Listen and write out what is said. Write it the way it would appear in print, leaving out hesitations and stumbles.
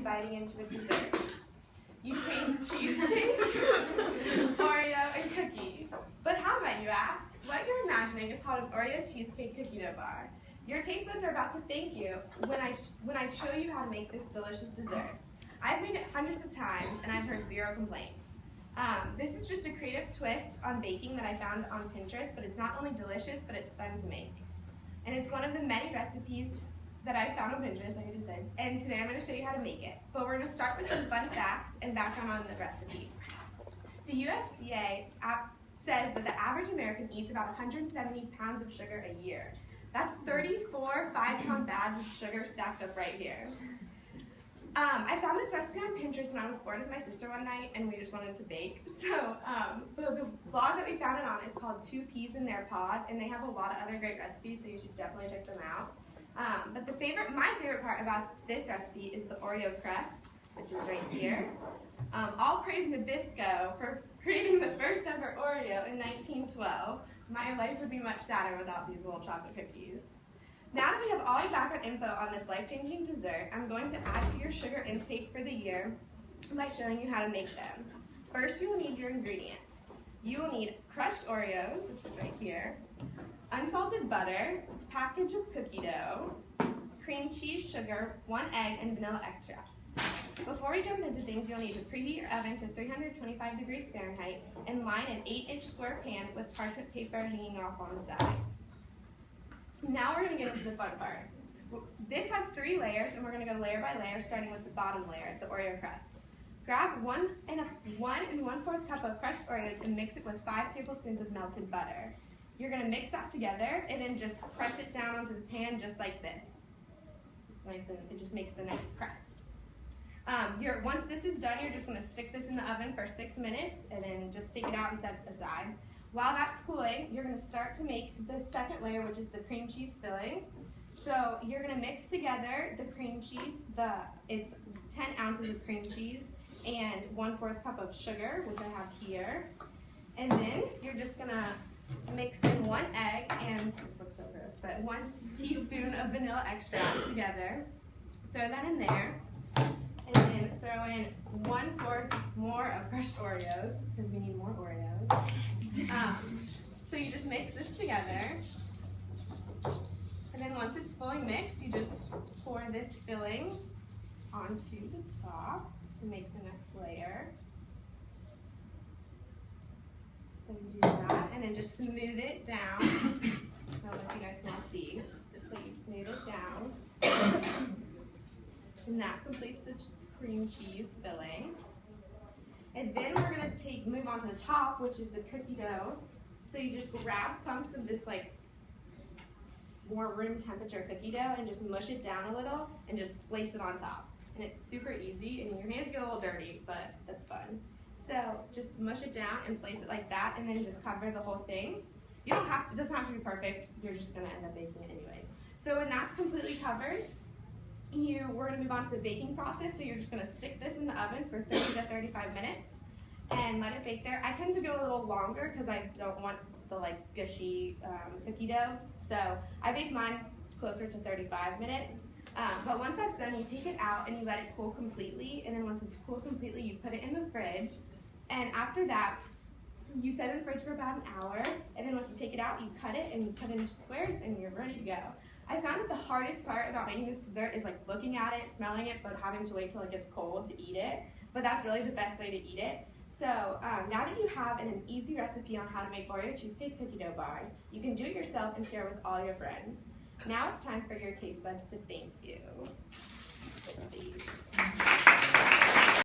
biting into a dessert. You taste cheesecake, Oreo, and cookie. But how might you ask? What you're imagining is called an Oreo cheesecake cookie dough bar. Your taste buds are about to thank you when I show you how to make this delicious dessert. I've made it hundreds of times and I've heard zero complaints. This is just a creative twist on baking that I found on Pinterest, but it's not only delicious, but it's fun to make. And it's one of the many recipes that I found on Pinterest, like I just said, and today I'm going to show you how to make it. But we're going to start with some fun facts and background on the recipe. The USDA says that the average American eats about 170 pounds of sugar a year. That's 34 5-pound bags of sugar stacked up right here. I found this recipe on Pinterest when I was bored with my sister one night and we just wanted to bake. So the blog that we found it on is called 2 Peas in Their Pod, and they have a lot of other great recipes, so you should definitely check them out. But my favorite part about this recipe is the Oreo crust, which is right here. All praise Nabisco for creating the first ever Oreo in 1912. My life would be much sadder without these little chocolate cookies. Now that we have all your background info on this life-changing dessert, I'm going to add to your sugar intake for the year by showing you how to make them. First, you will need your ingredients. You will need crushed Oreos, which is right here, unsalted butter, package of cookie dough, cream cheese, sugar, 1 egg, and vanilla extract. Before we jump into things, you'll need to preheat your oven to 325 degrees Fahrenheit and line an 8-inch square pan with parchment paper hanging off on the sides. Now we're going to get into the fun part. This has 3 layers, and we're going to go layer by layer, starting with the bottom layer, the Oreo crust. Grab 1 1/4 cup of crushed Oreos and mix it with 5 tablespoons of melted butter. You're going to mix that together and then just press it down onto the pan just like this. Nice, and it just makes the nice crust. Once this is done, you're just going to stick this in the oven for 6 minutes and then just take it out and set it aside. While that's cooling, you're going to start to make the second layer, which is the cream cheese filling. So you're going to mix together the cream cheese, it's 10 ounces of cream cheese and 1/4 cup of sugar, which I have here. And then you're just going to mix in 1 egg and, this looks so gross, but 1 teaspoon of vanilla extract together. Throw that in there. And then throw in 1/4 more of crushed Oreos, because we need more Oreos. So you just mix this together. And then once it's fully mixed, you just pour this filling onto the top to make the next layer. So you do that, and then just smooth it down. I don't know if you guys can see, but you smooth it down. And that completes the cream cheese filling. And then we're going to move on to the top, which is the cookie dough. So you just grab clumps of this more room temperature cookie dough and just mush it down a little and just place it on top. And it's super easy, and your hands get a little dirty, but that's fun. So just mush it down and place it like that, and then just cover the whole thing. It doesn't have to be perfect. You're just going to end up baking it anyways. So when that's completely covered, we're going to move on to the baking process. So you're just going to stick this in the oven for 30 to 35 minutes and let it bake there. I tend to go a little longer because I don't want the gushy cookie dough. So I bake mine closer to 35 minutes. But once that's done, you take it out and you let it cool completely. And then once it's cooled completely, you put it in the fridge. And after that, you set it in the fridge for about an hour. And then once you take it out, you cut it and you put it into squares and you're ready to go. I found that the hardest part about making this dessert is looking at it, smelling it, but having to wait till it gets cold to eat it. But that's really the best way to eat it. So now that you have an easy recipe on how to make Oreo cheesecake cookie dough bars, you can do it yourself and share with all your friends. Now it's time for your taste buds to thank you.